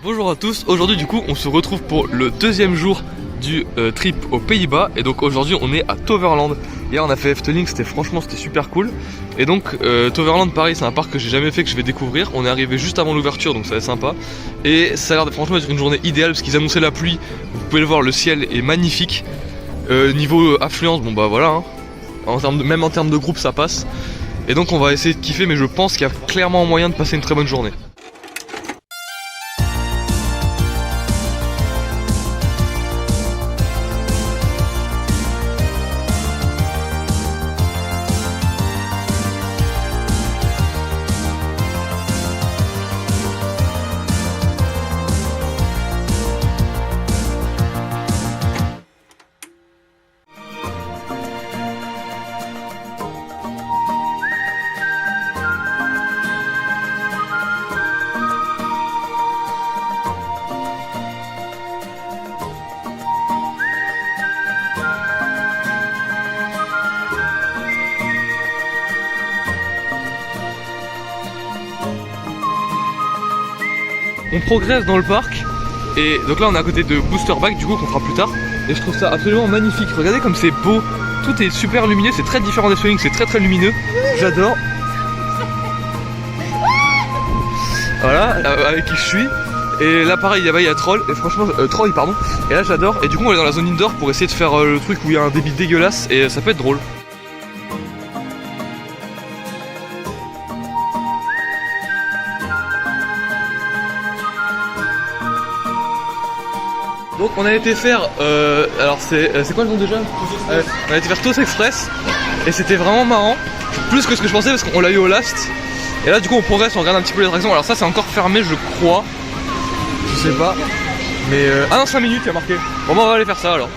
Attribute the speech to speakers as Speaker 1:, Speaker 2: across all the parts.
Speaker 1: Bonjour à tous, aujourd'hui du coup on se retrouve pour le deuxième jour du trip aux Pays-Bas. Et donc aujourd'hui on est à Toverland. Hier on a fait Efteling, c'était super cool. Et donc Toverland pareil, c'est un parc que j'ai jamais fait, que je vais découvrir. On est arrivé juste avant l'ouverture donc ça va être sympa. Et ça a l'air de franchement être une journée idéale parce qu'ils annonçaient la pluie. Vous pouvez le voir, le ciel est magnifique. Niveau affluence, bon bah voilà hein. Même en termes de groupe ça passe. Et donc on va essayer de kiffer, mais je pense qu'il y a clairement moyen de passer une très bonne journée. On progresse dans le parc et donc là on est à côté de Booster Bike du coup qu'on fera plus tard. Et je trouve ça absolument magnifique, regardez comme c'est beau, tout est super lumineux, c'est très différent des Swing, c'est très lumineux, j'adore. Voilà, avec qui je suis. Et là pareil, il y a Troll, et franchement, Troy pardon, et là j'adore. Et du coup on est dans la zone indoor pour essayer de faire le truc où il y a un débit dégueulasse et ça peut être drôle. Donc on a été faire, alors c'est quoi le nom déjà? On a été faire Toast Express et c'était vraiment marrant, plus que ce que je pensais parce qu'on l'a eu au last. Et là du coup on progresse, on regarde un petit peu les attractions. Alors ça c'est encore fermé je crois, je sais pas, mais ah non 5 minutes il y a marqué. Bon bah on va aller faire ça alors.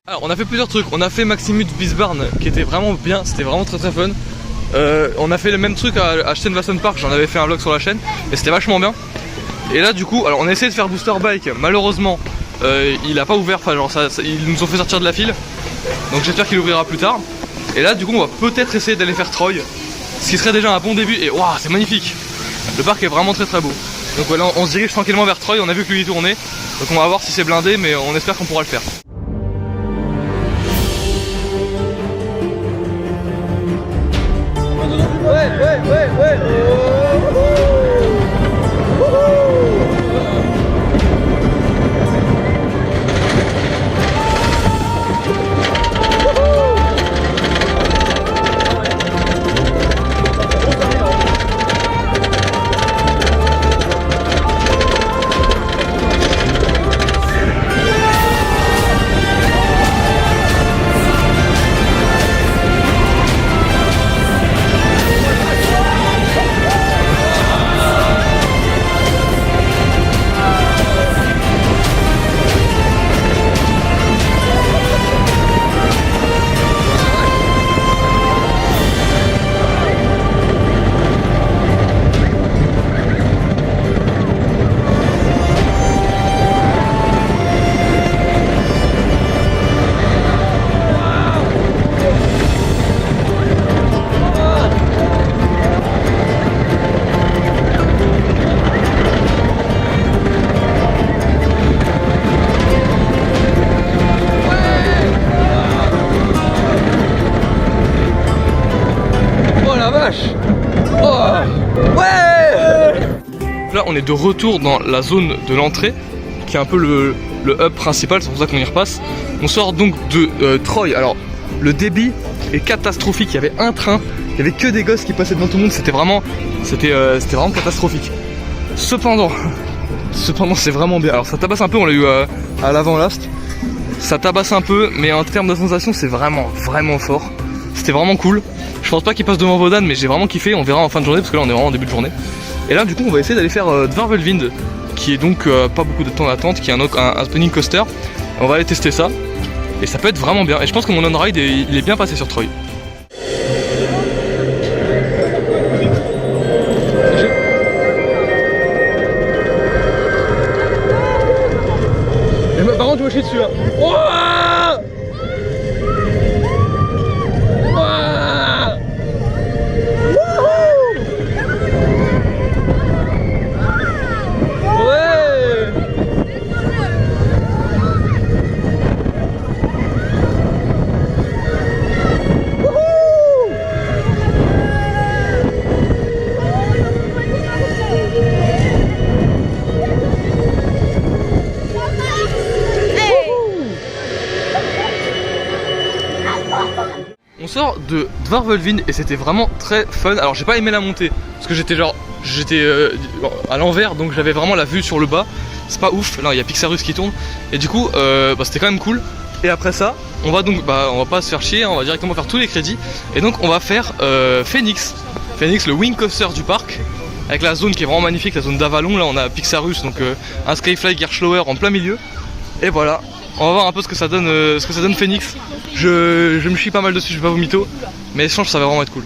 Speaker 1: Alors on a fait plusieurs trucs, on a fait Maximus Bisbarn qui était vraiment bien, c'était vraiment très fun. On a fait le même truc à Steenwassen Park, j'en avais fait un vlog sur la chaîne et c'était vachement bien. Et là du coup, alors on a essayé de faire Booster Bike, malheureusement il a pas ouvert, enfin genre ils nous ont fait sortir de la file. Donc j'espère qu'il ouvrira plus tard. Et là du coup on va peut-être essayer d'aller faire Troy, ce qui serait déjà un bon début et waouh c'est magnifique. Le parc est vraiment très beau. Donc voilà, on se dirige tranquillement vers Troy, on a vu que lui il tournait. Donc on va voir si c'est blindé mais on espère qu'on pourra le faire. Ouais. Là on est de retour dans la zone de l'entrée qui est un peu le hub principal, c'est pour ça qu'on y repasse. On sort donc de Troy. Alors le débit est catastrophique, il y avait un train, il y avait que des gosses qui passaient devant tout le monde, c'était vraiment catastrophique. Cependant c'est vraiment bien. Alors ça tabasse un peu, on l'a eu à l'avant last. Ça tabasse un peu, mais en termes de sensation c'est vraiment fort. C'était vraiment cool. Je pense pas qu'il passe devant Vodan, mais j'ai vraiment kiffé. On verra en fin de journée parce que là on est vraiment en début de journée. Et là du coup on va essayer d'aller faire Dwarvelwind, qui est donc pas beaucoup de temps d'attente, qui est un spinning coaster. On va aller tester ça. Et ça peut être vraiment bien. Et je pense que mon on-ride il est bien passé sur Troy. Par contre, je me chie dessus. Hein. Ouah, ouah, ouais. On sort de Dvarvelvin et c'était vraiment très fun. Alors j'ai pas aimé la montée parce que j'étais à l'envers, donc j'avais vraiment la vue sur le bas. C'est pas ouf. Là il y a Pixarus qui tourne et du coup c'était quand même cool. Et après ça on va donc on va pas se faire chier, on va directement faire tous les crédits. Et donc on va faire Phoenix, le wing coaster du parc, avec la zone qui est vraiment magnifique, la zone d'Avalon. Là on a Pixarus, donc un Skyfly Gerstlauer en plein milieu. Et voilà, on va voir un peu ce que ça donne Phoenix. Je me chie pas mal dessus, je vais pas vous mytho, mais je pense que ça va vraiment être cool.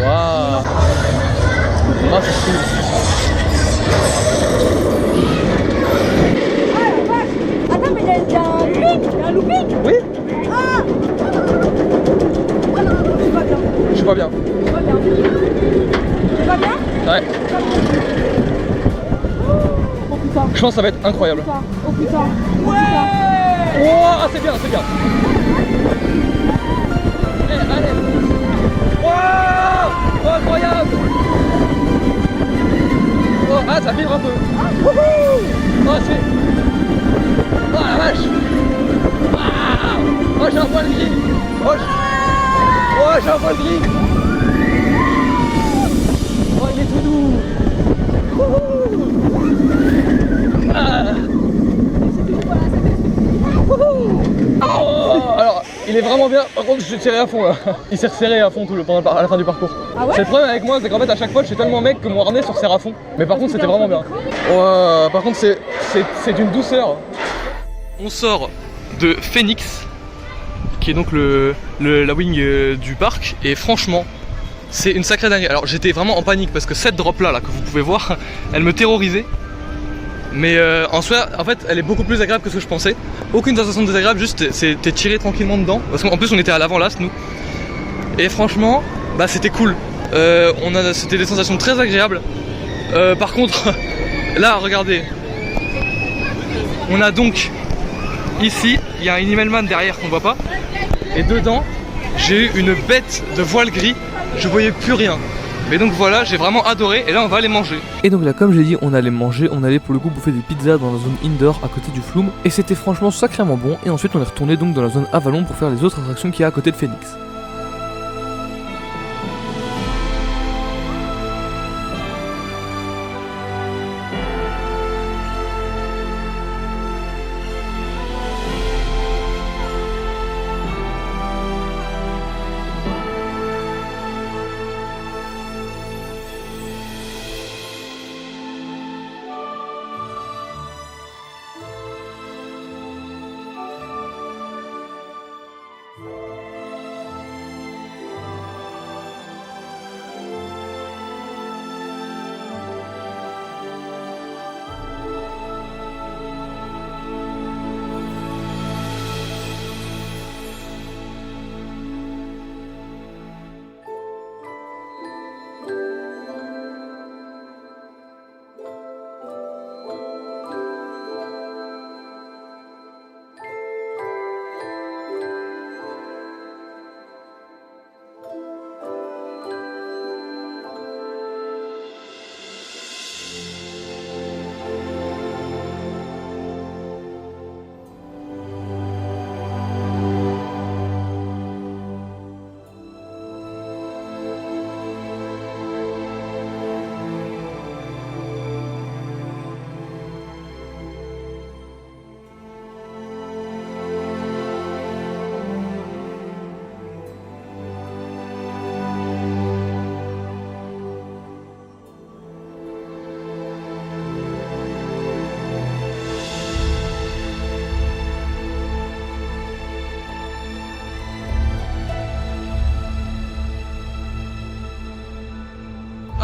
Speaker 1: Waouh, ah, c'est cool.
Speaker 2: Attends, mais il y a un looping.
Speaker 1: Oui.
Speaker 2: Ah,
Speaker 1: Je suis pas bien.
Speaker 2: C'est pas bien.
Speaker 1: Ouais.
Speaker 2: Oh putain.
Speaker 1: Je pense que ça va être incroyable.
Speaker 2: Oh putain.
Speaker 1: Ouais. Oh, c'est bien, c'est bien. Allez. Wow, incroyable. Oh, ah, ça vibre un peu. Oh, c'est... Oh la vache. Oh, j'ai un poil gris. Oh, j'ai un poil gris. Oh, il est tout doux. Ah. Oh, alors, il est vraiment bien. Par contre, je tiré à fond là. Il s'est resserré à fond à la fin du parcours.
Speaker 2: Ah ouais.
Speaker 1: C'est le problème avec moi, c'est qu'en fait à chaque fois je suis tellement mec que mon harnais se resserre à fond. Mais par contre c'était vraiment bien. Oh, par contre c'est d'une douceur. On sort de Phoenix, qui est donc la wing du parc, et franchement c'est une sacrée dinguerie. Alors j'étais vraiment en panique parce que cette drop là que vous pouvez voir, elle me terrorisait. Mais en soi, en fait, elle est beaucoup plus agréable que ce que je pensais. Aucune sensation désagréable, juste t'es tiré tranquillement dedans. Parce qu'en plus, on était à l'avant là, nous. Et franchement, bah c'était cool. C'était des sensations très agréables. Par contre, là, regardez. On a donc ici, il y a un Animalman derrière qu'on voit pas. Et dedans, j'ai eu une bête de voile gris. Je voyais plus rien. Mais donc voilà, j'ai vraiment adoré et là on va aller manger. Et donc là comme j'ai dit on allait manger, on allait pour le coup bouffer des pizzas dans la zone indoor à côté du Flume. Et c'était franchement sacrément bon et ensuite on est retourné donc dans la zone Avalon pour faire les autres attractions qu'il y a à côté de Phoenix.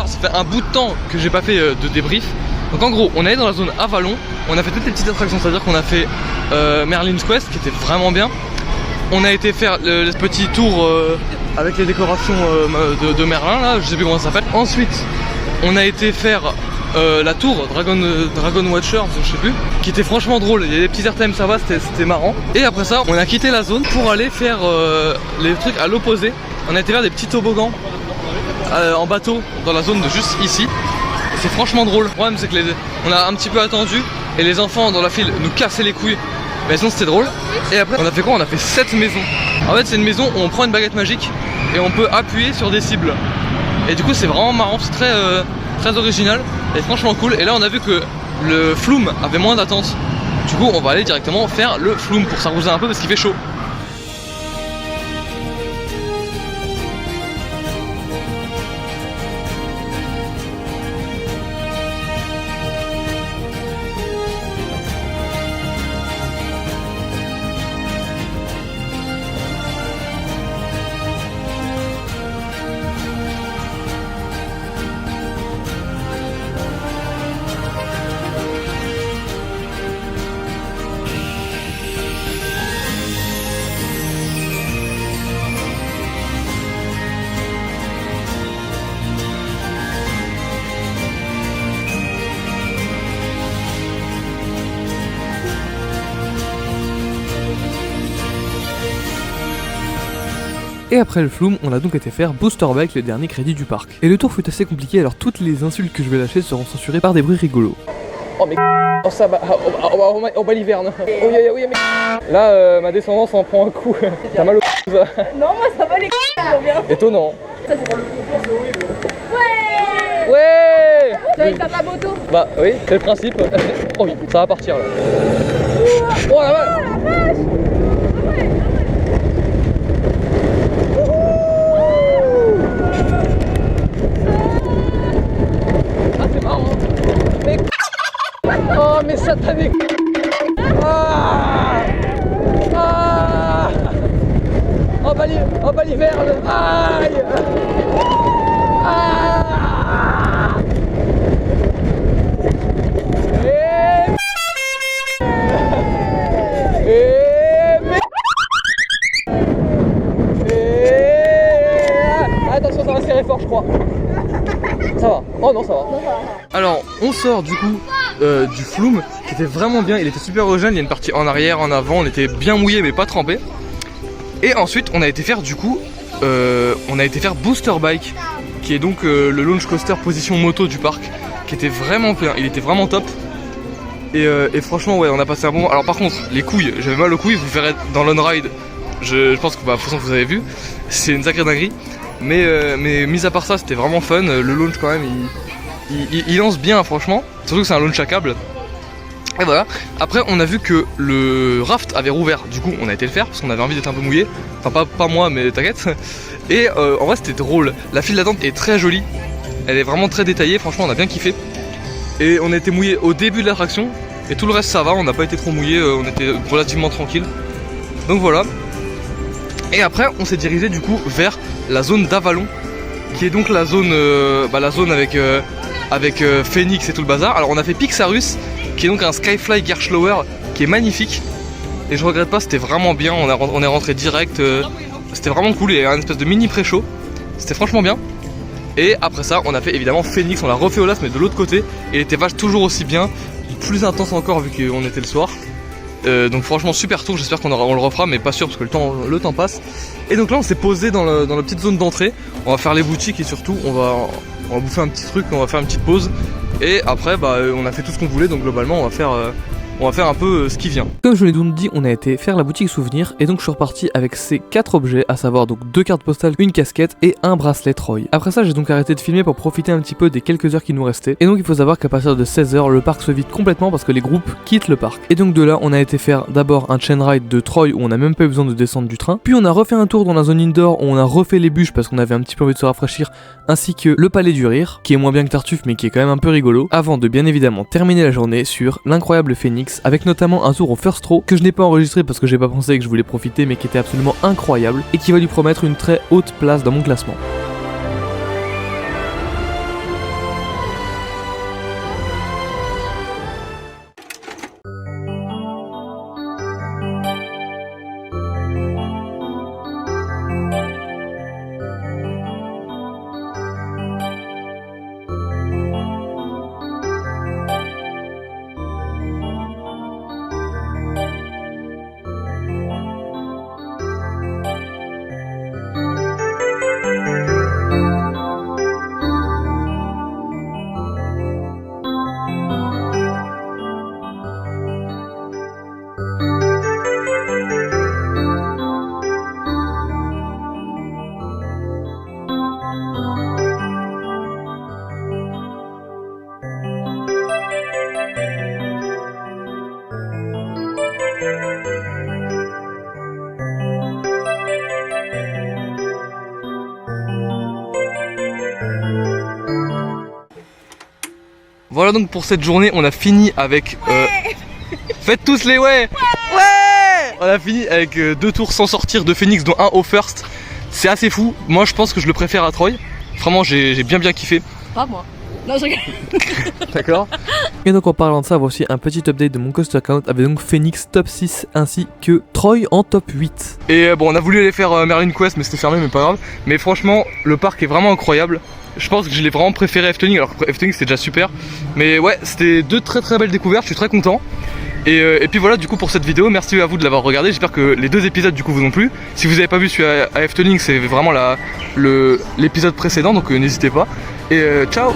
Speaker 1: ça fait un bout de temps que j'ai pas fait de débrief. Donc en gros, on est allé dans la zone Avalon, on a fait toutes les petites attractions, c'est-à-dire qu'on a fait Merlin's Quest qui était vraiment bien. On a été faire le petit tour avec les décorations de Merlin là, je sais plus comment ça s'appelle. Ensuite, on a été faire la tour Dragon Watcher, je sais plus, qui était franchement drôle. Il y a des petits airtime, ça va, c'était marrant. Et après ça, on a quitté la zone pour aller faire les trucs à l'opposé. On a été faire des petits toboggans en bateau dans la zone de juste ici. C'est franchement drôle. Le problème c'est que on a un petit peu attendu et les enfants dans la file nous cassaient les couilles. Mais sinon c'était drôle. Et après on a fait quoi? On a fait 7 maisons. En fait c'est une maison où on prend une baguette magique et on peut appuyer sur des cibles. Et du coup c'est vraiment marrant, c'est très original et franchement cool. Et là on a vu que le Flume avait moins d'attente. Du coup on va aller directement faire le Flume pour s'arroser un peu parce qu'il fait chaud.
Speaker 3: Et après le Flume, on a donc été faire Booster Bike, le dernier crédit du parc. Et le tour fut assez compliqué, alors toutes les insultes que je vais lâcher seront censurées par des bruits rigolos.
Speaker 1: Oh mais oh ça va, au baliverne. Oh oui mais là ma descendance en prend un coup. T'as mal au ça.
Speaker 2: Non, moi ça va les bien.
Speaker 1: Étonnant.
Speaker 2: Ça c'est pour le Ouais.
Speaker 1: Ouais.
Speaker 2: Tu vas faire ta moto.
Speaker 1: Bah oui, c'est le principe. Oh oui, ça va partir là. Oh la vache. Oh mais satané. Ah. Ah. Oh baliverne. Aïe. Ah. Attention, ça va serrer fort je crois. Ça va. Oh non ça va. Alors on sort du coup du Flume qui était vraiment bien, il était super original, il y a une partie en arrière, en avant, on était bien mouillé mais pas trempé. Et ensuite on a été faire du coup Booster Bike qui est donc le launch coaster position moto du parc qui était vraiment bien, il était vraiment top. Et franchement ouais on a passé un bon moment. Alors par contre les couilles, j'avais mal aux couilles, vous verrez dans l'on-ride, je pense que de toute façon vous avez vu, c'est une sacrée dinguerie. Mais mis à part ça c'était vraiment fun, le launch quand même il lance bien franchement, surtout que c'est un launch à câble. Et voilà, après on a vu que le raft avait rouvert, du coup on a été le faire parce qu'on avait envie d'être un peu mouillé. Enfin pas moi mais t'inquiète. Et en vrai c'était drôle, la file d'attente est très jolie, elle est vraiment très détaillée, franchement on a bien kiffé. Et on a été mouillé au début de l'attraction et tout le reste ça va, on n'a pas été trop mouillé, on était relativement tranquille. Donc voilà. Et après on s'est dirigé du coup vers la zone d'Avalon qui est donc la zone avec Phoenix et tout le bazar. Alors on a fait Pixarus qui est donc un Skyfly Gearschlower qui est magnifique et je regrette pas, c'était vraiment bien, on est rentré direct, c'était vraiment cool, il y a un espèce de mini pré-show, c'était franchement bien. Et après ça on a fait évidemment Phoenix, on l'a refait au LAS mais de l'autre côté et il était toujours aussi bien, plus intense encore vu qu'on était le soir. Donc franchement super tour, j'espère qu'on le refera mais pas sûr parce que le temps passe. Et donc là on s'est posé dans la petite zone d'entrée, on va faire les boutiques et surtout on va bouffer un petit truc, on va faire une petite pause. Et après on a fait tout ce qu'on voulait donc globalement on va faire un peu ce qui vient.
Speaker 3: Comme je vous l'ai donc dit, on a été faire la boutique souvenir et donc je suis reparti avec ces 4 objets, à savoir donc 2 cartes postales, une casquette et un bracelet Troy. Après ça j'ai donc arrêté de filmer pour profiter un petit peu des quelques heures qui nous restaient. Et donc il faut savoir qu'à partir de 16h le parc se vide complètement parce que les groupes quittent le parc. Et donc de là on a été faire d'abord un chain ride de Troy où on a même pas eu besoin de descendre du train. Puis on a refait un tour dans la zone indoor où on a refait les bûches parce qu'on avait un petit peu envie de se rafraîchir, ainsi que le palais du rire qui est moins bien que Tartuffe mais qui est quand même un peu rigolo, avant de bien évidemment terminer la journée sur l'incroyable Phoenix avec notamment un tour au first row que je n'ai pas enregistré parce que j'ai pas pensé que je voulais profiter mais qui était absolument incroyable et qui va lui promettre une très haute place dans mon classement.
Speaker 1: Voilà donc pour cette journée, on a fini avec... Faites tous les ouais. On a fini avec 2 tours sans sortir de Phoenix, dont un au first. C'est assez fou, moi je pense que je le préfère à Troy. Vraiment j'ai bien kiffé.
Speaker 2: Pas moi. Non, je rigole.
Speaker 1: D'accord.
Speaker 3: Et donc en parlant de ça, voici un petit update de mon coaster count avec donc Phoenix top 6 ainsi que Troy en top 8.
Speaker 1: Et bon, on a voulu aller faire Merlin Quest mais c'était fermé, mais pas grave. Mais franchement, le parc est vraiment incroyable. Je pense que je l'ai vraiment préféré à Efteling, alors que Efteling c'était déjà super. Mais ouais, c'était 2 très belles découvertes, je suis très content. Et puis voilà du coup pour cette vidéo, merci à vous de l'avoir regardé, j'espère que les 2 épisodes du coup vous ont plu. Si vous n'avez pas vu celui à Efteling, c'est vraiment l'épisode précédent, donc n'hésitez pas. Et ciao.